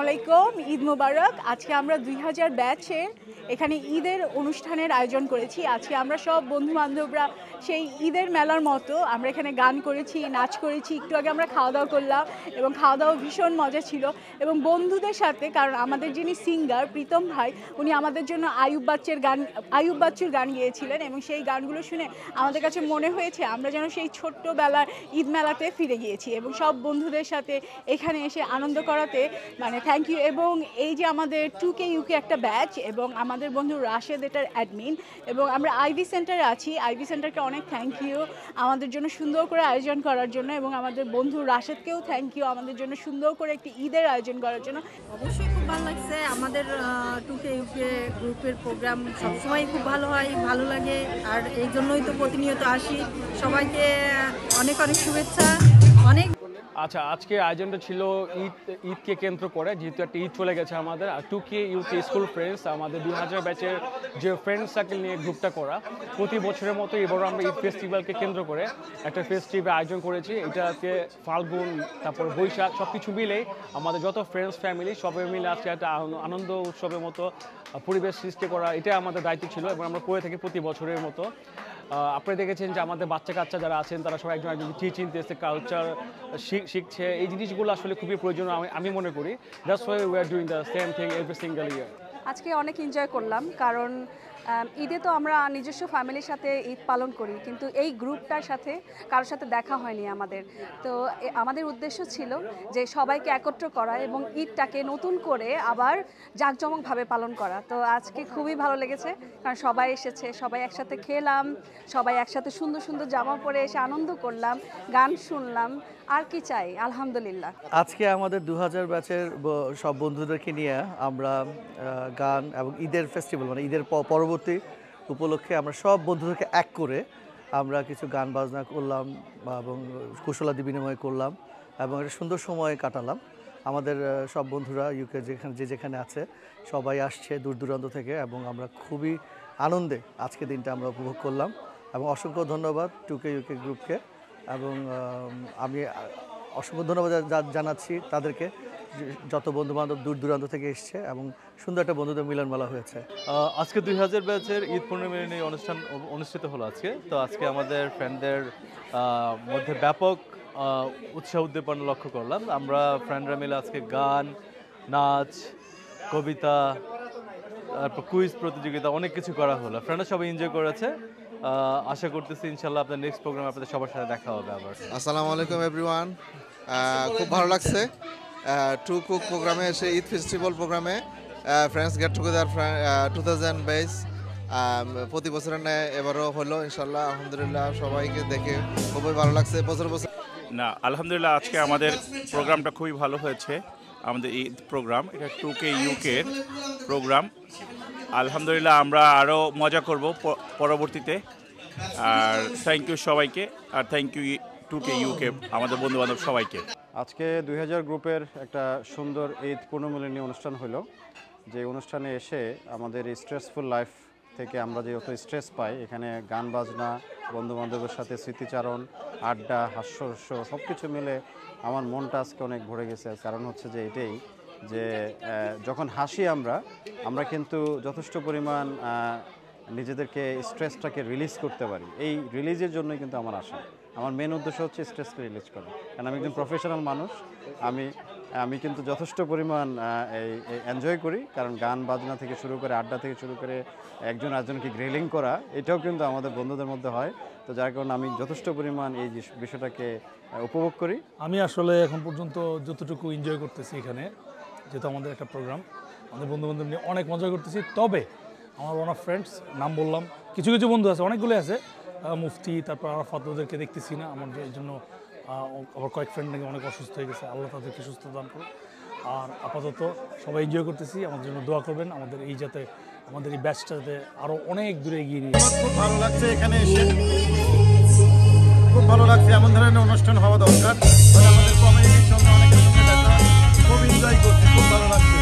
আলাইকুম, ঈদ মোবারক। আজকে আমরা 2000 ব্যাচের এখানে ঈদের অনুষ্ঠানের আয়োজন করেছি। আজকে আমরা সব বন্ধু বান্ধবরা সেই ঈদের মেলার মতো আমরা এখানে গান করেছি, নাচ করেছি, একটু আগে আমরা খাওয়া দাওয়া করলাম এবং খাওয়া দাওয়া ভীষণ মজা ছিল। এবং বন্ধুদের সাথে, কারণ আমাদের যিনি সিঙ্গার প্রীতম ভাই, উনি আমাদের জন্য আইয়ুব বাচ্চুর গান গিয়েছিলেন এবং সেই গানগুলো শুনে আমাদের কাছে মনে হয়েছে আমরা যেন সেই ছোট্টবেলার ঈদ মেলাতে ফিরে গিয়েছি। এবং সব বন্ধুদের সাথে এখানে এসে আনন্দ করাতে থ্যাংক ইউ। এবং এই যে আমাদের 2K UK একটা ব্যাচ এবং আমাদের বন্ধু রাশেদ এটার অ্যাডমিন, এবং আমরা আইভি সেন্টারে আছি। আইভি সেন্টারকে অনেক থ্যাংক ইউ আমাদের জন্য সুন্দর করে আয়োজন করার জন্য, এবং আমাদের বন্ধু রাশেদকেও থ্যাংক ইউ আমাদের জন্য সুন্দর করে একটি ঈদের আয়োজন করার জন্য। অবশ্যই খুব ভালো লাগছে। আমাদের 2K UK গ্রুপের প্রোগ্রাম সবসময় খুব ভালো হয়, ভালো লাগে, আর এই জন্যই তো প্রতিনিয়ত আসি। সবাইকে অনেক অনেক শুভেচ্ছা। অনেক আচ্ছা, আজকে আয়োজনটা ছিল ঈদকে কেন্দ্র করে, যেহেতু একটা ঈদ চলে গেছে আমাদের। আর 2K UK স্কুল ফ্রেন্ডস, আমাদের 2000 ব্যাচের যে ফ্রেন্ড সার্কেল নিয়ে গ্রুপটা করা, প্রতি বছরের মতো এবারও আমরা ঈদ ফেস্টিভ্যালকে কেন্দ্র করে একটা ফেস্টিভ্যাল আয়োজন করেছি। এটাকে ফাল্গুন, তারপর বৈশাখ সব কিছু মিলে আমাদের যত ফ্রেন্ডস ফ্যামিলি সবাই মিলে আজকে একটা আনন্দ উৎসবের মতো পরিবেশ সৃষ্টি করা, এটা আমাদের দায়িত্ব ছিল এবং আমরা করে থাকি প্রতি বছরের মতো। আপনারা দেখেছেন যে আমাদের বাচ্চা কাচ্চা যারা আছেন তারা সবাই একজন চিনতেছে, কালচার শিখছে। এই জিনিসগুলো আসলে খুবই প্রয়োজন আমি মনে করি। That's why we are doing the same thing every single year. আজকে অনেক এনজয় করলাম, কারণ ঈদে তো আমরা নিজস্ব ফ্যামিলির সাথে ঈদ পালন করি, কিন্তু এই গ্রুপটার সাথে কারোর সাথে দেখা হয়নি আমাদের। তো আমাদের উদ্দেশ্য ছিল যে সবাইকে একত্র করা এবং ঈদটাকে নতুন করে আবার জাঁকজমকভাবে পালন করা। তো আজকে খুবই ভালো লেগেছে, কারণ সবাই এসেছে, সবাই একসাথে খেলাম, সবাই একসাথে সুন্দর সুন্দর জামা পরে এসে আনন্দ করলাম, গান শুনলাম। আর কি চাই, আলহামদুলিল্লাহ। আজকে আমাদের 2000 ব্যাচের সব বন্ধুদেরকে নিয়ে আমরা গান এবং ঈদের ফেস্টিভ্যাল, মানে ঈদের পরবর্তী উপলক্ষে আমরা সব বন্ধুদেরকে এক করে আমরা কিছু গান বাজনা করলাম এবং কুশলাদি বিনিময় করলাম এবং একটা সুন্দর সময় কাটালাম। আমাদের সব বন্ধুরা ইউকে যেখানে আছে সবাই আসছে দূর দূরান্ত থেকে, এবং আমরা খুবই আনন্দে আজকে দিনটা আমরা উপভোগ করলাম। এবং অসংখ্য ধন্যবাদ 2K UK গ্রুপকে, এবং আমি অসংখ্য ধন্যবাদ জানাচ্ছি তাদেরকে, যত বন্ধু বান্ধব দূর দূরান্ত থেকে এসছে এবং সুন্দর একটা বন্ধুদের মিলন মেলা হয়েছে। আজকে 2000 ব্যাচের ঈদ পূর্ণিমা অনুষ্ঠান অনুষ্ঠিত হলো আজকে। তো আজকে আমাদের ফ্রেন্ডদের মধ্যে ব্যাপক উৎসাহ উদ্দীপনা লক্ষ্য করলাম। আমরা ফ্রেন্ডরা মিলে আজকে গান, নাচ, কবিতা, তারপর কুইজ প্রতিযোগিতা অনেক কিছু করা হলো। ফ্রেন্ডরা সবাই এনজয় করেছে। আশা করতেছি ইনশাল্লাহ আপনার নেক্সট প্রোগ্রাম আপনাদের সবার সাথে দেখা হবে আবার। আসসালামু আলাইকুম এভরিওয়ান। খুব ভালো লাগছে 2K প্রোগ্রামে এসে, ঈদ ফেস্টিভ্যাল প্রোগ্রামে ফ্রেন্ডস গেট টুগেদার 2000 ব্যাচ প্রতি বছরের ন্যায় এবারও হলো ইনশাল্লাহ। আলহামদুলিল্লাহ, সবাইকে দেখে খুবই ভালো লাগছে। বছর না, আলহামদুলিল্লাহ আজকে আমাদের প্রোগ্রামটা খুবই ভালো হয়েছে। আমাদের ঈদ প্রোগ্রাম, এটা 2K UK এর প্রোগ্রাম। আলহামদুলিল্লাহ আমরা আরও মজা করব পরবর্তীতে। আর থ্যাংক ইউ সবাইকে, আর থ্যাংক ইউ 2K UK আমাদের বন্ধুবান্ধব সবাইকে। আজকে 2000 গ্রুপের একটা সুন্দর ঈদ পূর্ণমিলনী অনুষ্ঠান হলো, যে অনুষ্ঠানে এসে আমাদের স্ট্রেসফুল লাইফ থেকে আমরা যে যত স্ট্রেস পাই, এখানে গান বাজনা, বন্ধুবান্ধবের সাথে স্মৃতিচারণ, আড্ডা, হাস্যরস্য সব কিছু মিলে আমার মনটা আজকে অনেক ভরে গেছে। কারণ হচ্ছে যে এটাই যে যখন হাসি আমরা কিন্তু যথেষ্ট পরিমাণ নিজেদেরকে স্ট্রেসটাকে রিলিজ করতে পারি। এই রিলিজের জন্যই কিন্তু আমার আশা, আমার মেন উদ্দেশ্য হচ্ছে স্ট্রেসকে রিলিজ করা। কারণ আমি একজন প্রফেশনাল মানুষ, আমি কিন্তু যথেষ্ট পরিমাণ এই এনজয় করি। কারণ গান বাজনা থেকে শুরু করে, আড্ডা থেকে শুরু করে, একজন আরেকজনকে গ্রিলিং করা, এটাও কিন্তু আমাদের বন্ধুদের মধ্যে হয়। তো যার কারণে আমি যথেষ্ট পরিমাণ এই বিষয়টাকে উপভোগ করি। আমি আসলে এখন পর্যন্ত যতটুকু এনজয় করতেছি এখানে, যেহেতু আমাদের একটা প্রোগ্রাম, আমাদের বন্ধুবান্ধব নিয়ে অনেক মজা করতেছি। তবে আমার ওয়ান অফ ফ্রেন্ডস, নাম বললাম, কিছু কিছু বন্ধু আছে, অনেকগুলো আছে, মুফতি, তারপর আরাফাত, ওদেরকে দেখতেছি না। আমার এই জন্য আবার কয়েক ফ্রেন্ড নাকি অনেক অসুস্থ হয়ে গেছে, আল্লাহ তাদেরকে সুস্থ দান করুন। আর আপাতত সবাই এনজয় করতেছি, আমাদের জন্য দোয়া করবেন, আমাদের এই যাতে আমাদের এই ব্যাচটা যাতে আরও অনেক দূরে এগিয়ে নিয়ে। খুব ভালো লাগছে এখানে এসে, খুব ভালো লাগছে। এমন ধরনের অনুষ্ঠান হওয়া দরকার। আমাদের কমিউনিটির সঙ্গে অনেকের সঙ্গে দেখা, খুব এনজয় করছি, খুব ভালো লাগছে।